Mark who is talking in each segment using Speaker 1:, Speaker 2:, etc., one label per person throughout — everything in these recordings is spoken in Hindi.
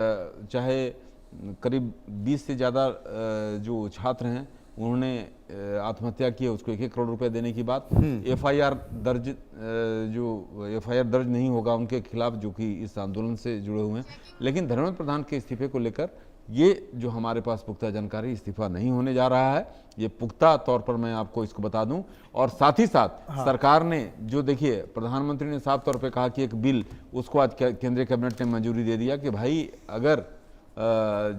Speaker 1: चाहे करीब 20 से ज़्यादा जो छात्र हैं उन्होंने आत्महत्या की है, उसको 1-1 करोड़ रुपए देने की बात। एफआईआर दर्ज नहीं होगा उनके खिलाफ जो कि इस आंदोलन से जुड़े हुए हैं। लेकिन धर्मेंद्र प्रधान के इस्तीफे को लेकर ये जो हमारे पास पुख्ता जानकारी, इस्तीफा नहीं होने जा रहा है, ये पुख्ता तौर पर मैं आपको इसको बता दूं। और साथ ही साथ सरकार ने जो, देखिए, प्रधानमंत्री ने साफ तौर पे कहा कि एक बिल, उसको आज केंद्रीय कैबिनेट ने मंजूरी दे दिया कि भाई अगर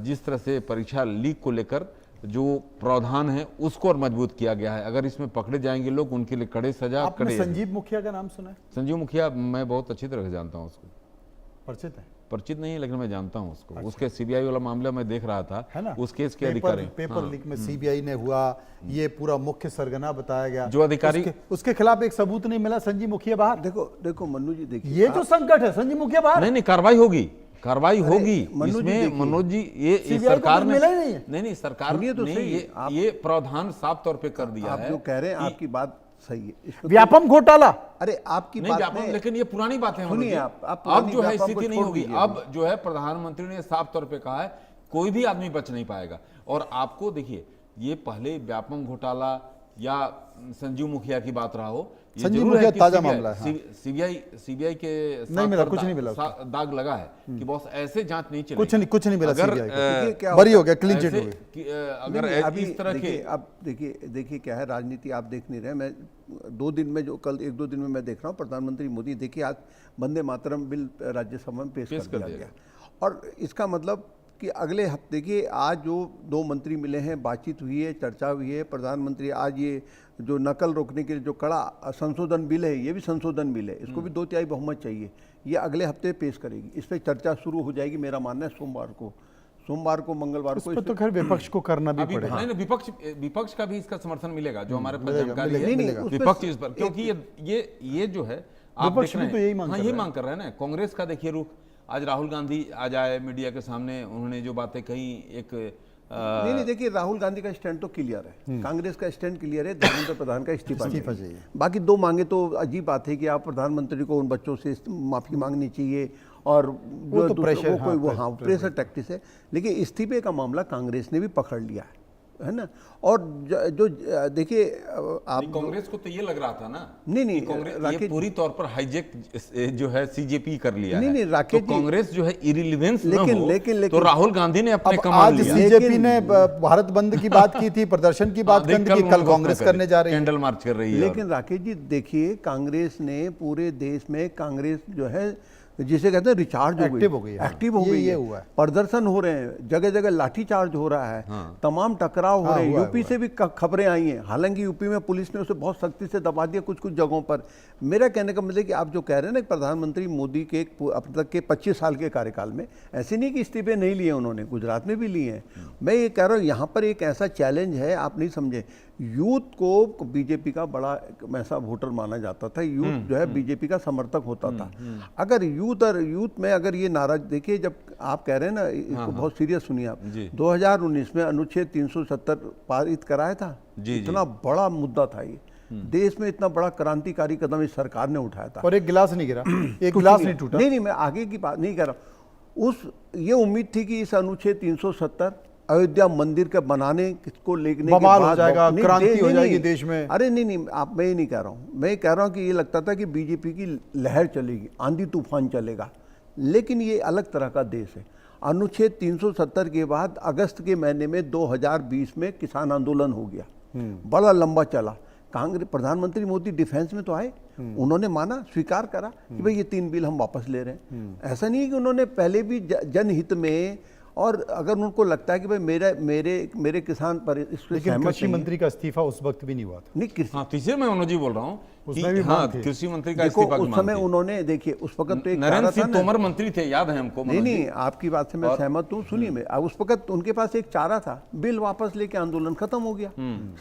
Speaker 1: जिस तरह से परीक्षा लीक को लेकर जो प्रावधान है उसको और मजबूत किया गया है, अगर इसमें पकड़े जाएंगे लोग उनके लिए कड़े सजा।
Speaker 2: आपने संजीव मुखिया का नाम सुना है?
Speaker 1: संजीव मुखिया मैं बहुत अच्छी तरह से जानता हूँ उसको।
Speaker 2: परिचित है?
Speaker 1: परिचित नहीं है लेकिन मैं जानता हूँ उसको। अच्छा। उसके सीबीआई वाला मामला मैं देख रहा था, है ना? उस केस के अधिकारी,
Speaker 2: पेपर लीक में सीबीआई ने हुआ, ये पूरा मुख्य सरगना बताया गया।
Speaker 1: जो अधिकारी
Speaker 2: उसके खिलाफ एक सबूत नहीं मिला, संजीव मुखिया बाहर।
Speaker 3: देखो मन्नू जी, देखिए
Speaker 2: ये जो संकट है, संजीव मुखिया बाहर।
Speaker 1: नहीं, कार्रवाई होगी इसमें। मनोज जी, ये सरकार ने नहीं सरकार ने ये प्रावधान साफ तौर पे कर दिया है।
Speaker 3: आप जो कह रहे हैं आपकी बात सही है।
Speaker 2: व्यापम घोटाला,
Speaker 3: अरे आपकी बात
Speaker 1: नहीं, लेकिन ये पुरानी बातें हैं।
Speaker 3: सुनिए,
Speaker 1: अब जो है स्थिति नहीं होगी। अब जो है प्रधानमंत्री ने साफ तौर पे कहा है कोई भी आदमी बच नहीं पाएगा। और आपको देखिए, ये पहले व्यापम घोटाला या संजीव मुखिया की बात रहा हो, ये
Speaker 2: संजीव मुखिया ताजा मामला है।
Speaker 1: सीबीआई के
Speaker 2: नहीं मिला, कुछ नहीं मिला,
Speaker 1: दाग लगा है कि बॉस ऐसे जांच नहीं चलेगी।
Speaker 2: कुछ नहीं मिला। सीबीआई बरी हो गया, क्लीन चिट हो गई।
Speaker 1: अगर इस तरह के,
Speaker 3: अब देखिए क्या है, राजनीति आप देख नहीं रहे। मैं 2 दिन में, जो कल 1-2 दिन में मैं देख रहा हूँ, प्रधानमंत्री मोदी, देखिए आज वंदे मातरम बिल राज्यसभा में पेश कर दिया गया। और इसका मतलब कि अगले हफ्ते के, आज जो 2 मंत्री मिले हैं, बातचीत हुई है, चर्चा हुई है। प्रधानमंत्री आज ये जो नकल रोकने के लिए जो कड़ा संशोधन बिल है, ये भी संशोधन बिल है, इसको भी 2/3 बहुमत चाहिए। ये अगले हफ्ते पेश करेगी, इस पर चर्चा शुरू हो जाएगी। मेरा मानना है सोमवार को मंगलवार को।
Speaker 2: तो खैर विपक्ष को करना भी पड़ेगा।
Speaker 1: नहीं, विपक्ष का भी इसका समर्थन मिलेगा, जो हमारे पास जानकारी है विपक्ष इस पर, क्योंकि ये जो है आप देख रहे हैं, यही मांग कर रहे हैं ना। कांग्रेस का देखिए रुख, आज राहुल गांधी आज आए मीडिया के सामने, उन्होंने जो बातें कही, एक
Speaker 3: नहीं, देखिए राहुल गांधी का स्टैंड तो क्लियर है, कांग्रेस का स्टैंड क्लियर है, धर्मेंद्र प्रधान का इस्तीफा चाहिए। बाकी 2 मांगे तो अजीब बात है कि आप प्रधानमंत्री को उन बच्चों से माफी मांगनी चाहिए, और
Speaker 2: वो तो प्रेशर,
Speaker 3: प्रेशर टैक्टिस है। लेकिन इस्तीफे का मामला कांग्रेस ने भी पकड़ लिया है ना। और जो देखिए, आप
Speaker 1: कांग्रेस को तो ये लग रहा था ना,
Speaker 3: नहीं
Speaker 1: कांग्रेस पूरी तौर पर हाईजेक जो है सीजेपी कर लिया है।
Speaker 3: नहीं राकेश,
Speaker 1: तो कांग्रेस जो है इरिलीवेंस
Speaker 3: लेकिन
Speaker 1: तो राहुल गांधी ने अपने कमाल लिया।
Speaker 2: सीजेपी ने भारत बंद की बात की थी, प्रदर्शन की बात की, कल कांग्रेस करने जा रही है,
Speaker 1: कैंडल मार्च कर रही है।
Speaker 3: लेकिन राकेश जी देखिए, कांग्रेस ने पूरे देश में, कांग्रेस जो है जिसे कहते हैं रिचार्ज
Speaker 2: एक्टिव हो गई
Speaker 3: है। प्रदर्शन हो रहे हैं, जगह जगह लाठी चार्ज हो रहा है, तमाम टकराव हो रहे हैं। यूपी से भी खबरें आई हैं, हालांकि यूपी में पुलिस ने उसे बहुत सख्ती से दबा दिया कुछ जगहों पर। मेरा कहने का मतलब कि आप जो कह रहे हैं ना, प्रधानमंत्री मोदी के अब तक के 25 साल के कार्यकाल में ऐसे नहीं कि इस्तीफे नहीं लिए उन्होंने, गुजरात में भी लिए हैं। मैं ये कह रहा हूँ, यहाँ पर एक ऐसा चैलेंज है, आप नहीं समझे। यूथ को बीजेपी का बड़ा ऐसा वोटर माना जाता था, यूथ जो है बीजेपी का समर्थक होता था। अगर यूथ में अगर ये नारा, देखिए जब आप कह रहे हैं ना, इसको बहुत सीरियस सुनिए आप, 2019 में अनुच्छेद 370 पारित कराया था, इतना बड़ा मुद्दा था ये, देश में इतना बड़ा क्रांतिकारी कदम इस सरकार ने उठाया था,
Speaker 2: और एक गिलास नहीं गिरा, एक गिलास नहीं टूटा।
Speaker 3: नहीं, मैं आगे की बात नहीं कर रहा। ये उम्मीद थी कि इस अनुच्छेद 370 अयोध्या मंदिर के बनाने को लेकर
Speaker 2: बवाल हो जाएगा, क्रांति हो जाएगी देश में।
Speaker 3: अरे नहीं, मैं ये नहीं कह रहा हूँ। मैं कह रहा हूँ कि ये लगता था कि बीजेपी की लहर चलेगी, आंधी तूफान चलेगा, लेकिन ये अलग तरह का देश है। अनुच्छेद 370 के बाद अगस्त के महीने में 2020 में किसान आंदोलन हो गया, बड़ा लंबा चला। कांग्रेस, प्रधानमंत्री मोदी डिफेंस में तो आए, उन्होंने माना, स्वीकार करा कि भाई ये 3 बिल हम वापस ले रहे हैं। ऐसा नहीं है कि उन्होंने पहले भी जनहित में, और अगर उनको लगता है कि भाई मेरे किसान पर इससे,
Speaker 2: लेकिन कृषि मंत्री का इस्तीफा उस वक्त भी नहीं हुआ था।
Speaker 3: नहीं,
Speaker 1: तीसरे मैं मनोज जी बोल रहा हूँ,
Speaker 2: उसमें भी
Speaker 1: कृषि मंत्री का इस्तीफा
Speaker 3: उस समय उन्होंने, देखिए उस वक्त तो
Speaker 1: नरेंद्र सिंह तोमर मंत्री थे, याद है हमको।
Speaker 3: नहीं, आपकी बात से मैं सहमत हूँ। सुनिए, मैं उस वक्त उनके पास एक चारा था, बिल वापस लेके आंदोलन खत्म हो गया।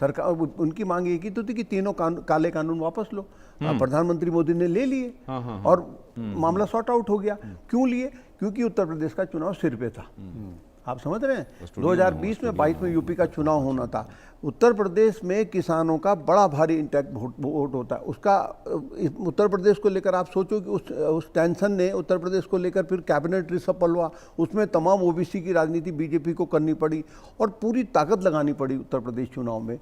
Speaker 3: सरकार, उनकी मांग एक ही तो थी कि तीनों काले कानून वापस लो। प्रधानमंत्री मोदी ने ले लिए और मामला सॉर्ट आउट हो गया। क्यों लिए? क्योंकि उत्तर प्रदेश का चुनाव सिर पे था। आप समझ रहे हैं? 2020 में 22 में यूपी का चुनाव होना था। उत्तर प्रदेश में किसानों का बड़ा भारी इंटैक्ट वोट होता है उसका। उत्तर प्रदेश को लेकर आप सोचो कि उस टेंशन ने उत्तर प्रदेश को लेकर फिर कैबिनेट रिसफल हुआ, उसमें तमाम ओबीसी की राजनीति बीजेपी को करनी पड़ी और पूरी ताकत लगानी पड़ी उत्तर प्रदेश चुनाव में।